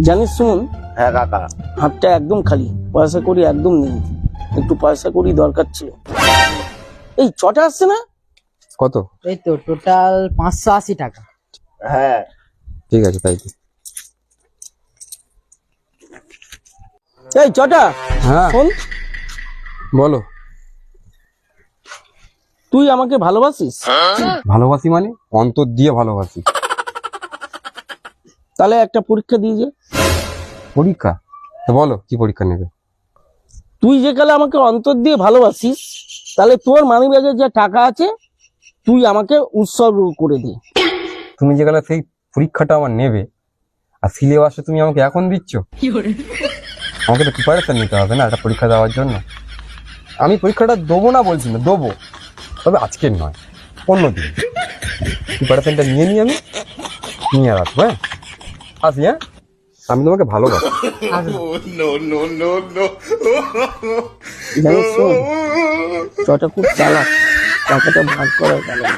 জানিস শুনুন, হ্যাঁ কাকা। হাতটা একদম খালি, পয়সা করি একদম নেই, একটু পয়সা করি দরকার ছিল। এই চটা আসছে না? কত? এই তো টোটাল 580 টাকা। হ্যাঁ ঠিক আছে তাই তো। এই চটা হ্যাঁ শোন, বলো। তুই আমাকে ভালোবাসিস? ভালোবাসি মানে অন্তর দিয়ে ভালোবাসি। তাহলে একটা পরীক্ষা দিয়ে যে। পরীক্ষা? তো বলো কি পরীক্ষা নেবে? তুই যে কালে আমাকে অন্তর দিয়ে ভালোবাসিস, তাহলে তোর মানিব্যাগে যে টাকা আছে তুই আমাকে উৎসর্গ করে দে। তুমি যেখানে সেই পরীক্ষাটা আমার নেবে আর সিলেবাসে তুমি আমাকে এখন দিচ্ছ, আমাকে তো প্রিপারেশন নিতে হবে না একটা পরীক্ষা দেওয়ার জন্য। আমি পরীক্ষাটা দেবো না বলছি না, দেবো, তবে আজকের নয়, অন্য দিন প্রিপারেশনটা নিয়ে নিই, আমি নিয়ে রাখবো। হ্যাঁ আসি, হ্যাঁ আমি তোমাকে ভালোবাসি। জানিস শোন, চটা খুব চালাক, টাকাটা ভাগ করা গেল না।